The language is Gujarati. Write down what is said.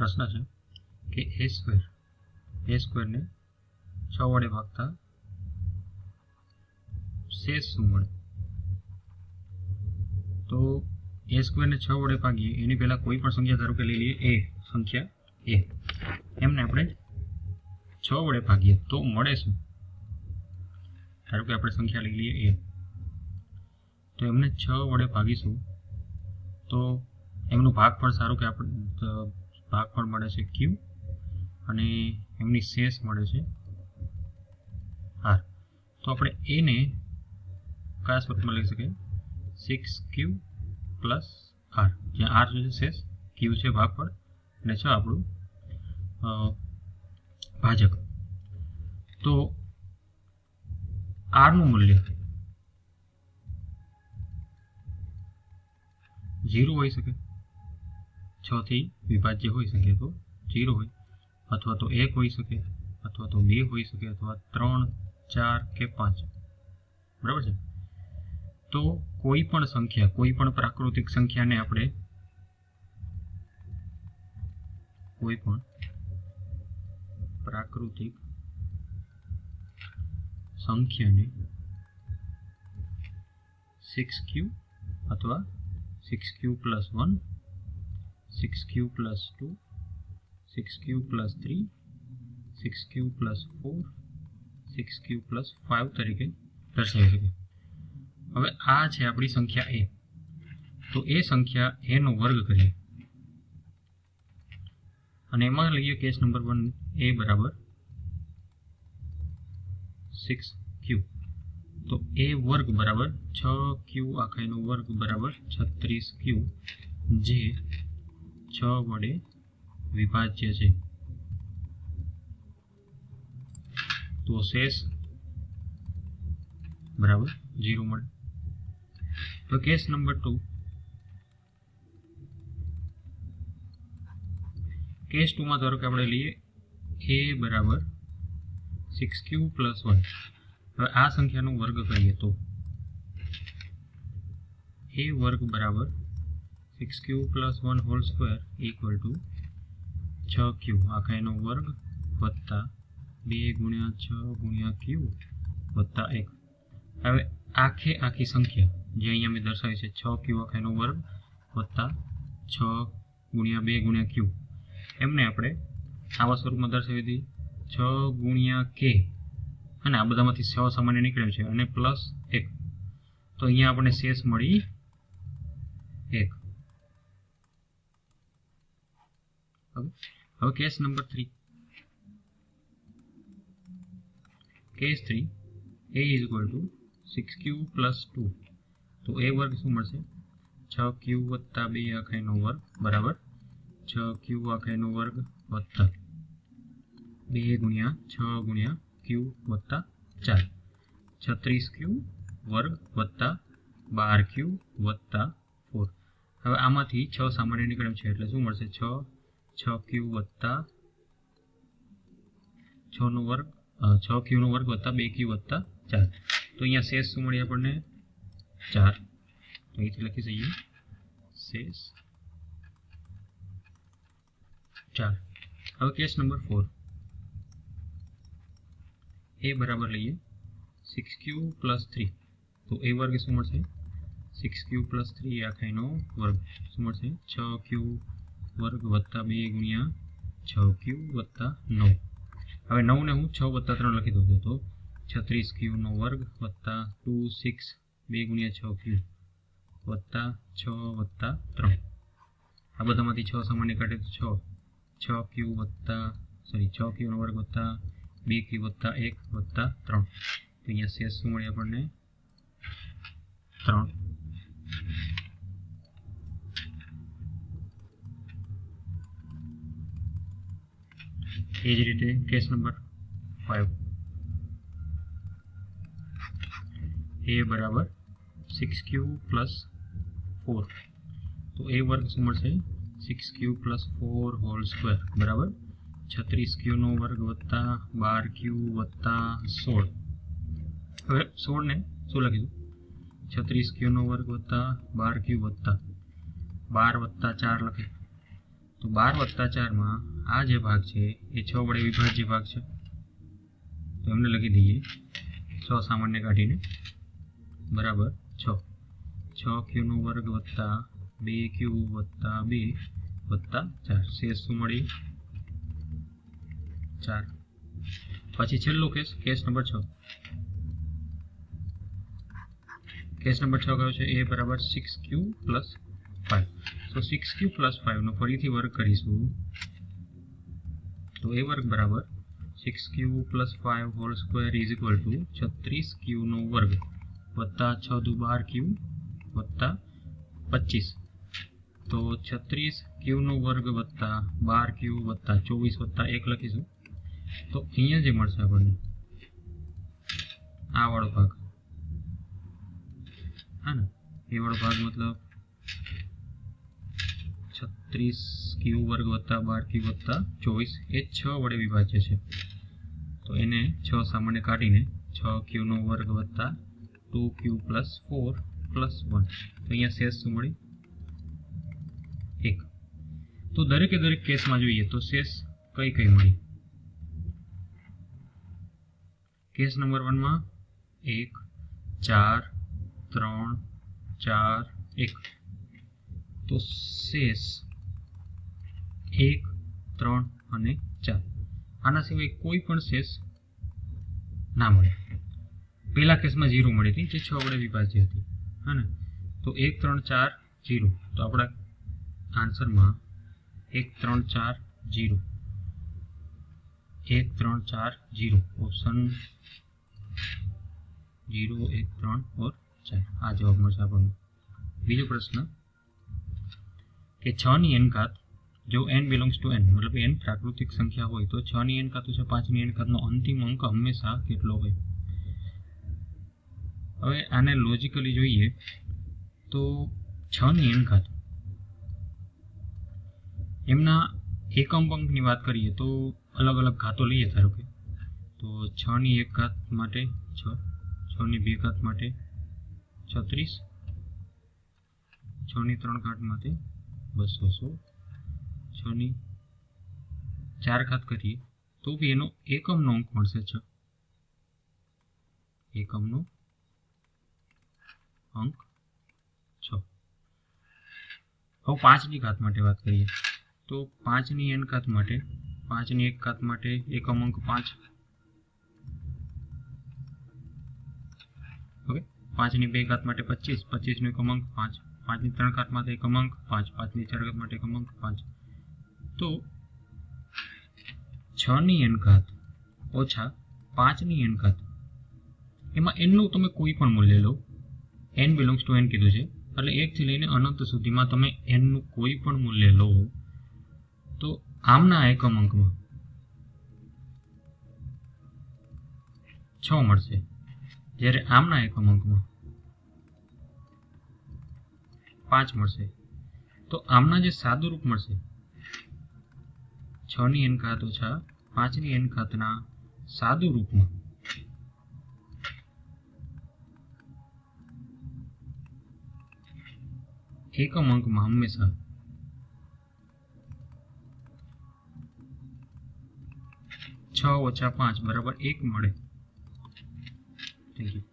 પ્રશ્ન છે કે એ સ્ક્વેરને 6 વડે ભાગતા શેષ શું મળે? તો એ સ્ક્વેરને 6 વડે ભાગીએ એની પહેલાં કોઈ પણ સંખ્યા ધારો કે લઈ લઈએ એ સંખ્યા એ, એમને આપણે 6 વડે ભાગીએ તો મળે શું? ધારો કે આપણે સંખ્યા લઈ લઈએ એ, તો એમને 6 વડે ભાગીશું તો એમનું ભાગફળ સારું કે આપણે ભાગફળ મળે છે ક્યુ અને એમની શેષ મળે છે આર. તો આપણે એને કયા સ્વરૂપમાં લઈ શકીએ? 6q પ્લસ આર, જ્યાં આર છે શેષ, ક્યુ છે ભાગફળ અને 6 આપણું ભાજક. તો આરનું મૂલ્ય 0 હોઈ શકે, 6 થી વિભાજ્ય હોઈ શકે તો 0 હોય, અથવા તો 1 હોઈ શકે, અથવા તો 2 હોઈ શકે, અથવા 3, 4 કે 5. બરાબર છે? તો કોઈ પણ સંખ્યા, કોઈ પણ પ્રાકૃતિક સંખ્યાને આપણે કોઈ પણ પ્રાકૃતિક સંખ્યાને 6q અથવા 6q plus 1, 6q plus 2, 6q plus 3, 6q plus 4, 6q plus 5 તરીકે દર્શાવી શકીએ. હવે આ છે આપણી સંખ્યા એ. તો એ સંખ્યા એનો વર્ગ કરીએ અને એમાં લઈએ કેસ નંબર 1 એ બરાબર 6q. તો એ વર્ગ બરાબર 6q આખાનો વર્ગ બરાબર 36q, જે 6 વડે વિભાજ્ય છે. તો શેષ બરાબર 0 મળે. તો કેસ નંબર 2, કેસ 2માં ધારો કે આપણે લઈએ a બરાબર 6q પ્લસ 1. હવે આ સંખ્યાનો વર્ગ કરીએ તો a વર્ગ બરાબર 6q plus 1 whole square equal to 6q આખાનો વર્ગ વત્તા 2 ગુણ્યા 6 ગુણ્યા q વત્તા 1. હવે આખી સંખ્યા જે અહીંયા મેં દર્શાવી છે 6q આખાનો વર્ગ વત્તા 6 ગુણ્યા 2 ગુણ્યા q, એમને આપણે આવા સ્વરૂપમાં દર્શાવી હતી 6 ગુણ્યા k, અને આ બધામાંથી 6 સામાન્ય નીકળ્યું છે અને પ્લસ 1. તો અહીંયા આપણે શેષ મળી 1. હવે case number 3, case 3 a is equal to 6q plus 2. તો એ વર્ગ શું મળશે? 6q વત્તા 2 આખાનો વર્ગ બરાબર 6q આખાનો વર્ગ વત્તા 2 ગુણ્યા 6 ગુણ્યા q વત્તા 4, 36q વર્ગ વત્તા 12q વત્તા 4. હવે આમાંથી 6 સામાન્ય નીકળ્યું છે એટલે શું મળશે? 6q વત્તા 6 નો વર્ગ, 6q નો વર્ગ વત્તા 2q વત્તા 4. તો અહીંયા શેષ શું મળી આપણને? 4. તો અહીંથી લખી દઈએ શેષ 4. હવે કેસ નંબર 4, a બરાબર લઈએ 6q પ્લસ 3. તો એ વર્ગ શું મળશે? 6q પ્લસ 3 આખાનો વર્ગ શું મળશે? 6q વર્ગ વત્તા 2 ગુણ્યા 6q વત્તા 9. હવે 9 ને હું 6 વત્તા 3 લખી દઉં છું, તો 36q નો વર્ગ વત્તા 2 6 2 ગુણ્યા 6q વત્તા 6 વત્તા 3. આ બધામાંથી 6 સામાન્ય કાઢે તો 6q નો વર્ગ વત્તા 2q વત્તા 1 વત્તા 3. તો અહીંયા શેષ શું મળે આપણને? 3. એ જ રીતે કેસ નંબર 5, a બરાબર 6q પ્લસ 4. તો એ વર્ગ શું મળશે? 6q પ્લસ 4 હોલ સ્ક્વેર બરાબર 36q નો વર્ગ વત્તા 12q વત્તા 16. હવે 16 ને શું લખીશું? 36q નો વર્ગ વત્તા 12q વત્તા 12 વત્તા 4 લખે તો 12 + 4 માં આ જે ભાગ છે એ 6 વડે વિભાજ્ય ભાગ છે, તો એમને લખી દઈએ 6 સામાન્ય કાઢીને બરાબર 6 6q² + 2q + 2 + 4 શેષ શું મળી 4. પછી છેલ્લો કેસ નંબર 6. કેસ નંબર 6 કયો છે? a બરાબર 6q + 5. તો 6q + 5 નો ફરીથી વર્ગ કરીશું, તો a વર્ગ બરાબર 6q + 5 હોલ સ્ક્વેર = 36q² + 6 દુ 12q + 25. તો 36q² + 12q + 24 + 1 લખીશું. તો અહીંયા જે મળશે આપણને આ વાળો ભાગ, હા ને, એ વાળો ભાગ મતલબ 36q² + 12q + 24 એ 6 વડે વિભાજ્ય છે, તો એને 6 સામાન્ય કાઢીને 6q² + 2q + 4 + 1. તો અહીંયા શેષ શું મળી 1. તો દરેકે દરેક કેસમાં જોઈએ તો શેષ કઈ મળી. કેસ નંબર 1 માં 1 4 3 4 1. તો શેષ 1 3 અને 4. આના સિવાય કોઈ પણ શેષ ના મળે. પહેલા કેસમાં 0 મળી હતી, જે 6 વડે વિભાજ્ય હતી, હા ને. તો 1 3 4 0. તો આપણા આન્સરમાં 1 3 4 0 1 3 4 0 ઓપ્શન 0 1 3 और 4 આ જવાબ મળશે આપણને. બીજો પ્રશ્ન કે 6 ની n ઘાત, જો n બિલોંગ્સ ટુ n, મતલબ n પ્રાકૃતિક સંખ્યા હોય તો 6 ની n ઘાત છે 5 ની n ઘાતનો અંતિમ અંક હંમેશા કેટલો હોય? હવે આને લોજિકલી જોઈએ તો 6 ની n ઘાત એમના એકમ અંકની વાત કરીએ તો અલગ અલગ ઘાતો લઈએ, ધારો કે તો 6 ની 1 ઘાત માટે 6, 6 ની 2 ઘાત માટે 36, 6 ની 3 ઘાત માટે 216, 6 ની 4 ઘાત કરીએ તો બી એનો એકમનો અંક મળશે 6. એકમનો અંક 6. હવે 5 ની ઘાત માટે વાત કરીએ તો 5 ની n ઘાત માટે 5 ની 1 ઘાત માટે એકમ અંક 5. ઓકે, 5 ની 2 ઘાત માટે 25, 25 નો એકમ અંક 5, 5 ની 3 ઘાત માટે એકમ અંક 5, 5 ની 4 ઘાત માટે એકમ અંક 5. તો 6 ની n ઘાત ઓછા 5 ની n ઘાત, એમાં n નું તમે કોઈ પણ મૂલ્ય લો, n બિલોંગ્સ ટુ n કીધું છે, એટલે 1 થી લઈને અનંત સુધીમાં તમે n નું કોઈ પણ મૂલ્ય લો તો આમના એકમ અંકમાં 6 મળશે, જ્યારે આમના એકમ અંકમાં 5 મળશે. તો આમના જે સાદું રૂપ મળશે 6 ની n ઘાત ઓછા 5 ની n ઘાતના સાદું રૂપમાં એકમ અંકમાં હંમેશા 6 ઓછા 5 બરાબર 1 મળે. Thank you.